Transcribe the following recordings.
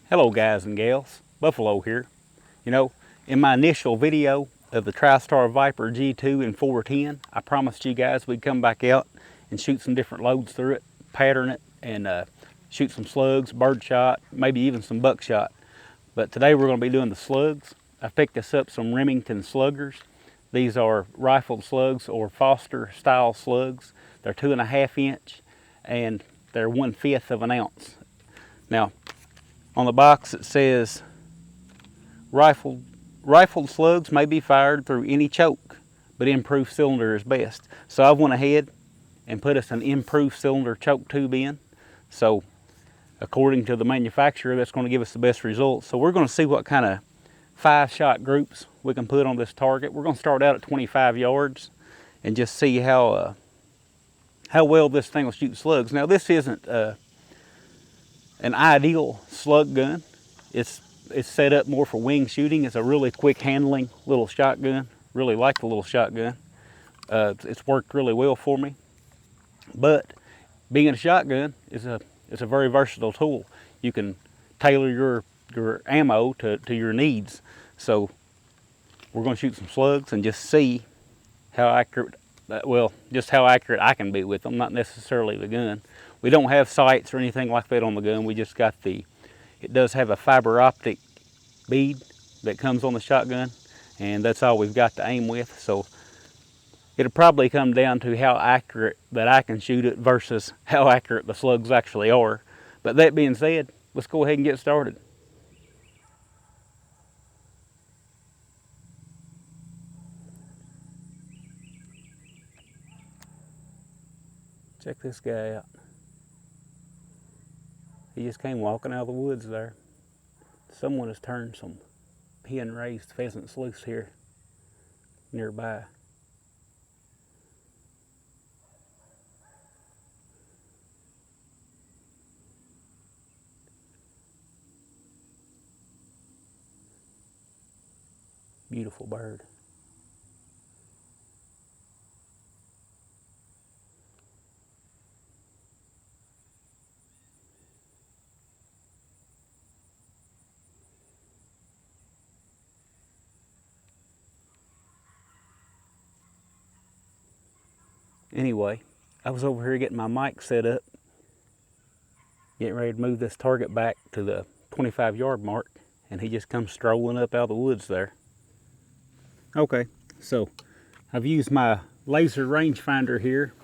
Hello guys and gals, Buffalo here. You know, in my initial video of the TriStar Viper G2 in 410, I promised you guys we'd come back out and shoot some different loads through it, pattern it, and shoot some slugs, birdshot, maybe even some buckshot. But today we're going to be doing the slugs. I picked us up some Remington sluggers. These are rifled slugs or Foster style slugs. They're 2.5 inch and they're 1/5 of an ounce. Now, on the box it says rifled slugs may be fired through any choke, but improved cylinder is best. So I went ahead and put us an improved cylinder choke tube in. So according to the manufacturer, that's going to give us the best results. So we're going to see what kind of 5-shot groups we can put on this target. We're going to start out at 25 yards and just see how well this thing will shoot slugs. Now this isn't an ideal slug gun. It's set up more for wing shooting. It's a really quick handling little shotgun. Really like the little shotgun. It's worked really well for me. But being a shotgun is a very versatile tool. You can tailor your ammo to your needs. So we're going to shoot some slugs and just see how accurate, just how accurate I can be with them, not necessarily the gun. We don't have sights or anything like that on the gun. We just got it does have a fiber optic bead that comes on the shotgun, and that's all we've got to aim with. So it'll probably come down to how accurate that I can shoot it versus how accurate the slugs actually are. But that being said, let's go ahead and get started. Check this guy out. He just came walking out of the woods there. Someone has turned some pen-raised pheasants loose here nearby. Beautiful bird. Anyway, I was over here getting my mic set up, getting ready to move this target back to the 25-yard mark, and he just comes strolling up out of the woods there. Okay, so I've used my laser rangefinder here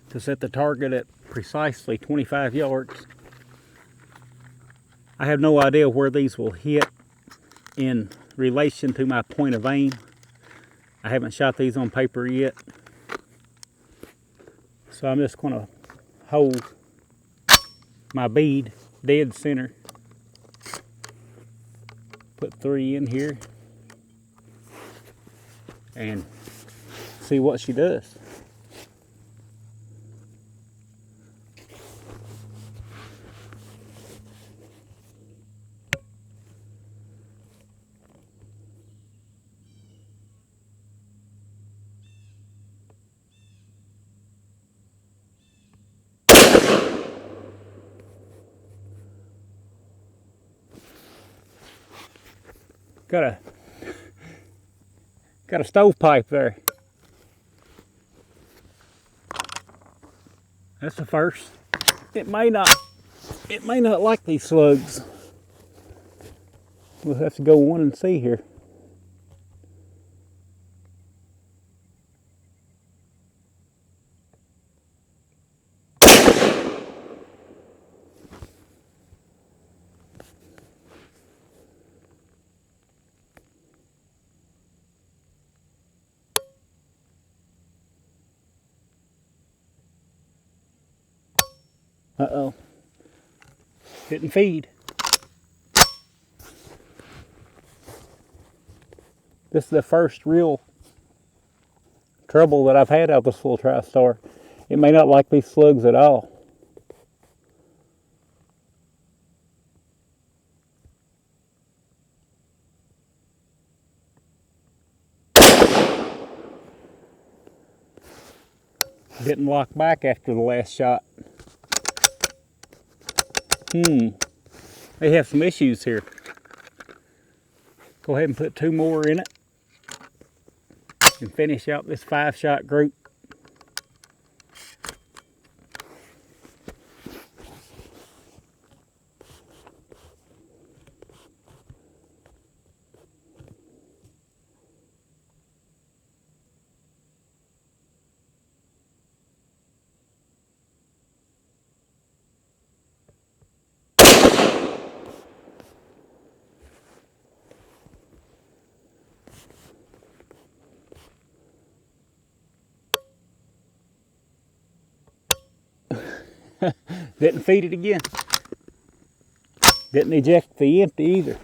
to set the target at precisely 25 yards. I have no idea where these will hit in relation to my point of aim. I haven't shot these on paper yet. So I'm just going to hold my bead dead center. Put 3 in here and see what she does. Got a stovepipe there. That's the first. It may not like these slugs. We'll have to go one and see here. Uh-oh. Didn't feed. This is the first real trouble that I've had out of this little TriStar. It may not like these slugs at all. Didn't lock back after the last shot. They have some issues here. Go ahead and put 2 more in it and finish out this 5-shot group. Didn't feed it again. Didn't eject the empty either.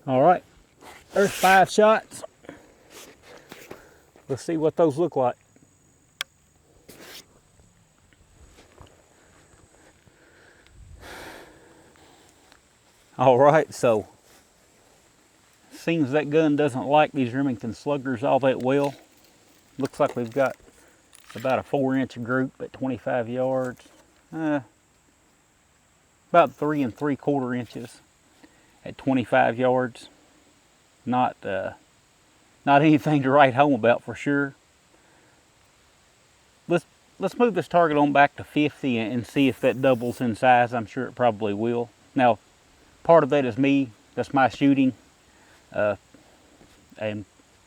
All right, there's 5 shots. Let's see what those look like. All right, so seems that gun doesn't like these Remington sluggers all that well. Looks like we've got about a 4-inch group at 25 yards. About 3 3/4 inches at 25 yards. Not anything to write home about for sure. Let's move this target on back to 50 and see if that doubles in size. I'm sure it probably will. Now, part of that is me. That's my shooting. And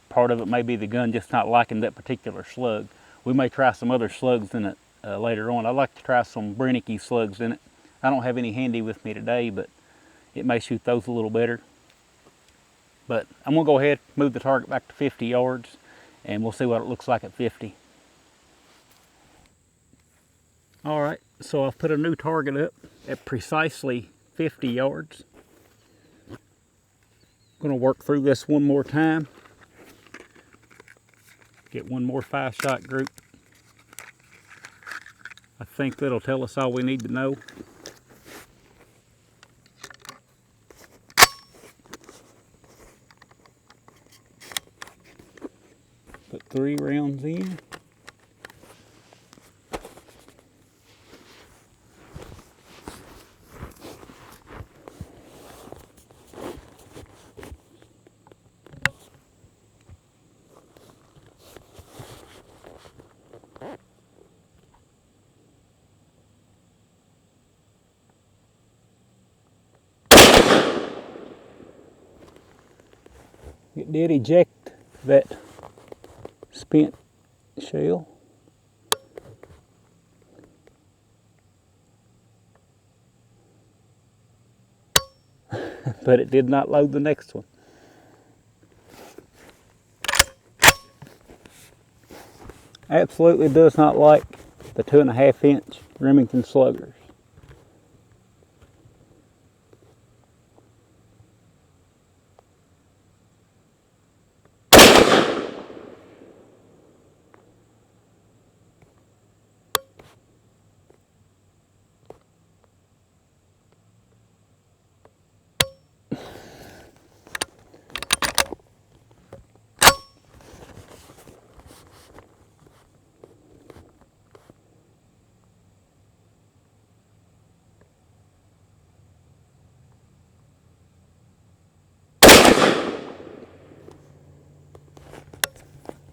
part of it may be the gun just not liking that particular slug. We may try some other slugs in it later on. I'd like to try some Remington slugs in it. I don't have any handy with me today, but it may shoot those a little better. But I'm gonna go ahead, move the target back to 50 yards, and we'll see what it looks like at 50. All right, so I've put a new target up at precisely 50 yards. I'm gonna work through this one more time. Get one more 5-shot group. I think that'll tell us all we need to know. Put 3 rounds in. It did eject that spent shell. But it did not load the next one. Absolutely does not like the 2.5-inch Remington sluggers.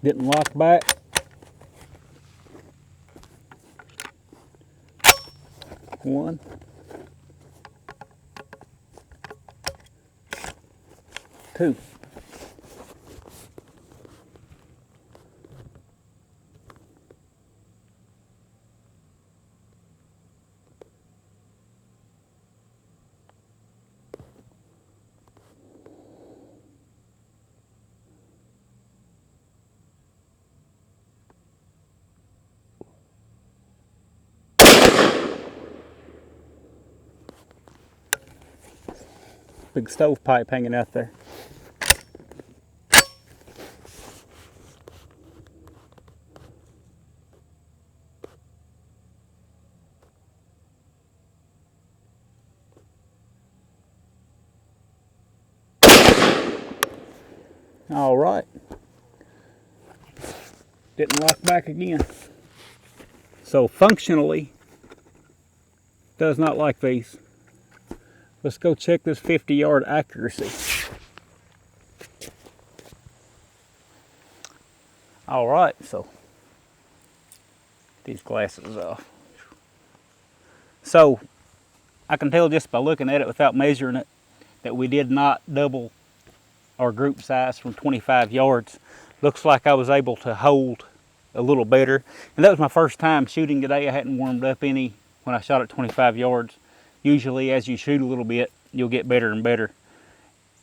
Didn't lock back. One. Two. Big stovepipe hanging out there. All right. Didn't lock back again. So functionally, does not like these. Let's go check this 50-yard accuracy. All right, so these glasses off. So I can tell just by looking at it without measuring it that we did not double our group size from 25 yards. Looks like I was able to hold a little better. And that was my first time shooting today. I hadn't warmed up any when I shot at 25 yards. Usually as you shoot a little bit, you'll get better and better.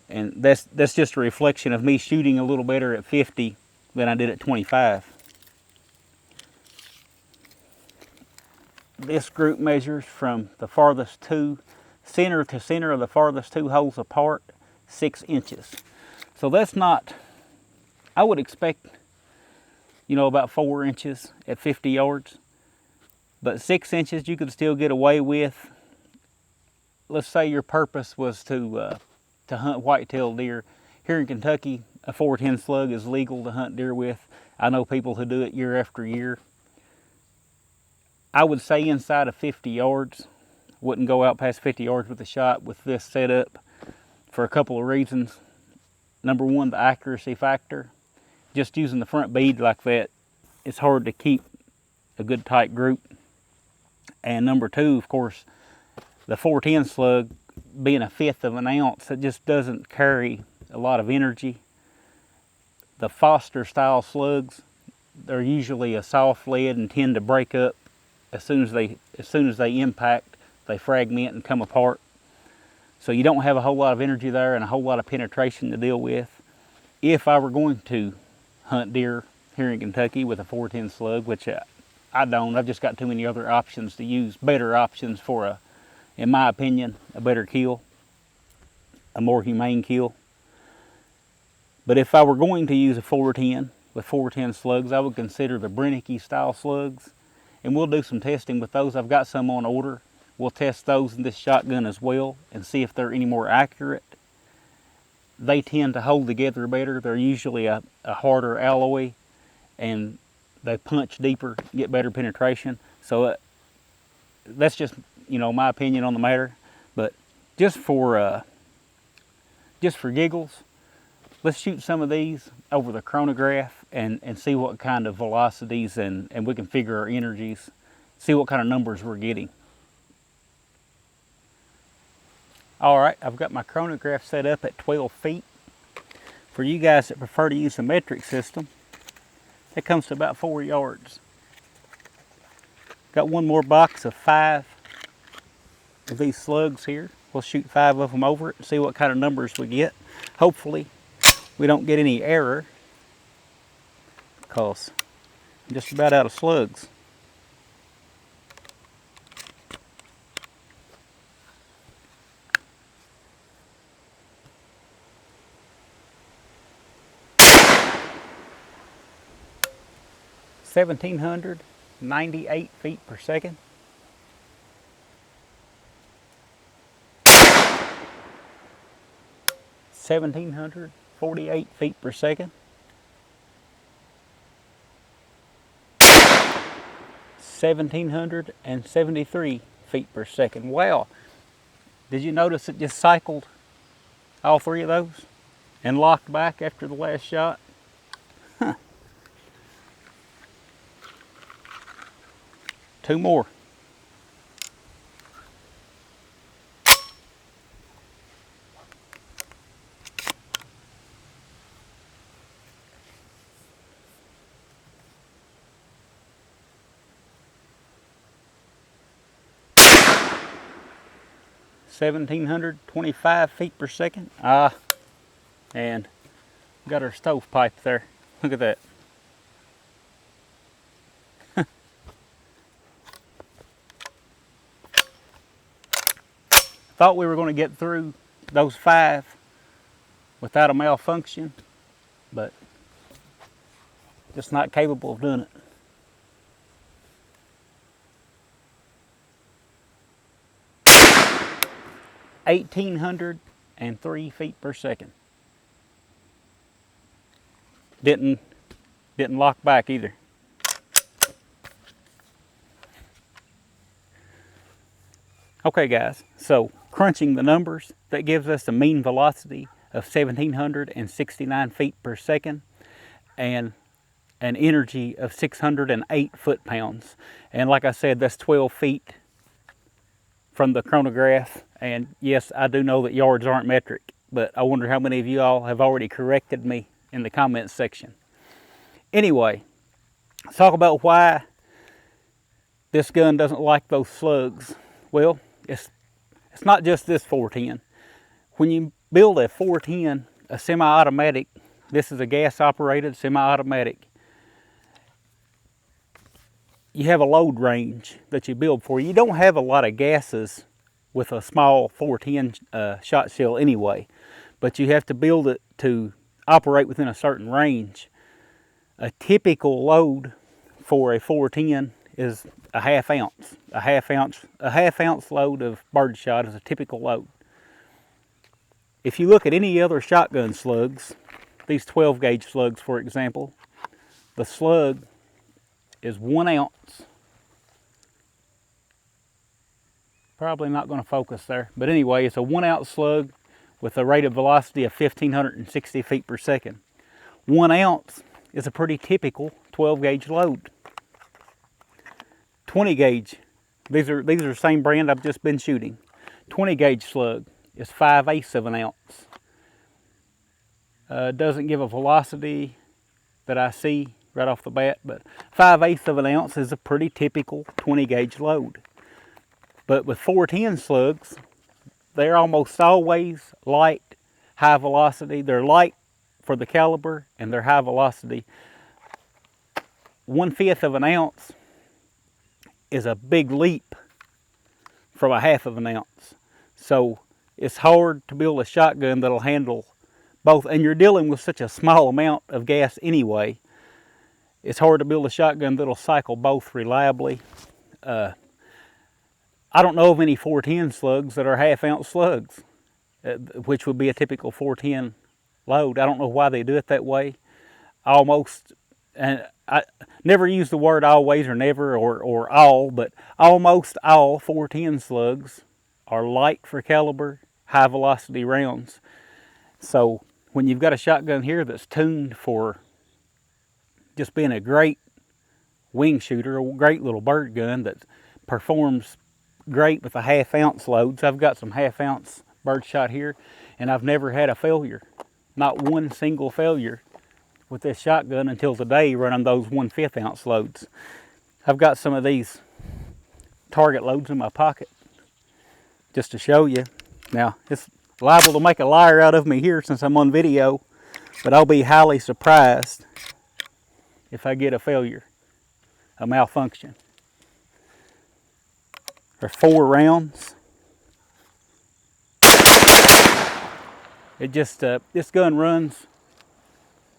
And that's just a reflection of me shooting a little better at 50 than I did at 25. This group measures from the farthest two, center to center of the farthest two holes apart, 6 inches. So that's not, I would expect, you know, about 4 inches at 50 yards. But 6 inches you could still get away with. Let's say your purpose was to hunt whitetail deer. Here in Kentucky, a 410 slug is legal to hunt deer with. I know people who do it year after year. I would say inside of 50 yards. Wouldn't go out past 50 yards with a shot with this setup for a couple of reasons. Number one, the accuracy factor. Just using the front bead like that, it's hard to keep a good tight group. And number two, of course, the 410 slug being 1/5 of an ounce, it just doesn't carry a lot of energy. The Foster style slugs, they're usually a soft lead and tend to break up as soon as they impact. They fragment and come apart. So you don't have a whole lot of energy there and a whole lot of penetration to deal with. If I were going to hunt deer here in Kentucky with a 410 slug, which I don't, I've just got too many other options to use, better options for in my opinion, a better kill, a more humane kill. But if I were going to use a 410 with 410 slugs, I would consider the Brennicky style slugs. And we'll do some testing with those. I've got some on order. We'll test those in this shotgun as well and see if they're any more accurate. They tend to hold together better. They're usually a harder alloy and they punch deeper, get better penetration. So that's just, you know, my opinion on the matter. But just for giggles, let's shoot some of these over the chronograph and see what kind of velocities and we can figure our energies, see what kind of numbers we're getting. All right, I've got my chronograph set up at 12 feet. For you guys that prefer to use a metric system, it comes to about 4 yards. Got one more box of 5 of these slugs here. We'll shoot 5 of them over it and see what kind of numbers we get. Hopefully we don't get any error because I'm just about out of slugs. (1,798 feet per second). 1,748 feet per second. 1,773 feet per second. Wow. Did you notice it just cycled all 3 of those and locked back after the last shot? Huh. 2 more. (1,725 feet per second). And got our stovepipe there. Look at that. Thought we were going to get through those 5 without a malfunction, but just not capable of doing it. 1,803 feet per second. Didn't lock back either. Okay guys, so crunching the numbers, that gives us a mean velocity of 1,769 feet per second and an energy of 608 foot-pounds. And like I said, that's 12 feet from the chronograph. And yes, I do know that yards aren't metric, but I wonder how many of you all have already corrected me in the comments section. Anyway, let's talk about why this gun doesn't like those slugs. Well, it's not just this 410. When you build a 410, a semi-automatic, this is a gas-operated semi-automatic, you have a load range that you build for. You don't have a lot of gases with a small 410 shot shell anyway, but you have to build it to operate within a certain range. A typical load for a 410 is a half ounce. A half ounce load of birdshot is a typical load. If you look at any other shotgun slugs, these 12 gauge slugs for example, the slug is 1 ounce. Probably not going to focus there, but anyway, it's a 1 ounce slug with a rate of velocity of 1,560 feet per second. 1 ounce is a pretty typical 12 gauge load. 20 gauge, these are the same brand I've just been shooting. 20 gauge slug is 5/8 of an ounce. Doesn't give a velocity that I see right off the bat, but 5/8 of an ounce is a pretty typical 20 gauge load. But with 410 slugs, they're almost always light, high velocity. They're light for the caliber and they're high velocity. 1/5 of an ounce is a big leap from a 1/2 of an ounce. So it's hard to build a shotgun that'll handle both, and you're dealing with such a small amount of gas anyway. It's hard to build a shotgun that'll cycle both reliably. I don't know of any 410 slugs that are 1/2 ounce slugs, which would be a typical 410 load. I don't know why they do it that way. Almost, and I never use the word always or never or all, but almost all 410 slugs are light for caliber, high velocity rounds. So when you've got a shotgun here that's tuned for just being a great wing shooter, a great little bird gun that performs great with the 1/2 ounce loads. I've got some 1/2 ounce birdshot here and I've never had a failure. Not one single failure with this shotgun until today running those 1/5 ounce loads. I've got some of these target loads in my pocket just to show you. Now it's liable to make a liar out of me here since I'm on video, but I'll be highly surprised if I get a failure, a malfunction. There's 4 rounds. It just, this gun runs,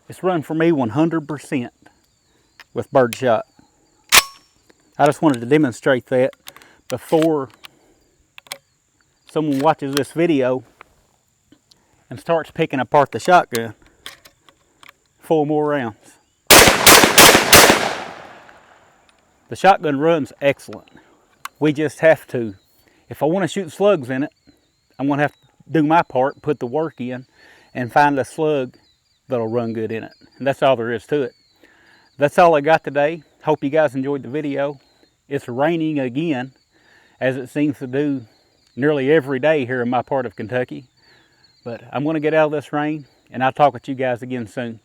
it's run for me 100% with birdshot. I just wanted to demonstrate that before someone watches this video and starts picking apart the shotgun. 4 more rounds. The shotgun runs excellent. We just have to, if I want to shoot slugs in it, I'm going to have to do my part, put the work in, and find a slug that'll run good in it. And that's all there is to it. That's all I got today. Hope you guys enjoyed the video. It's raining again, as it seems to do nearly every day here in my part of Kentucky. But I'm going to get out of this rain, and I'll talk with you guys again soon.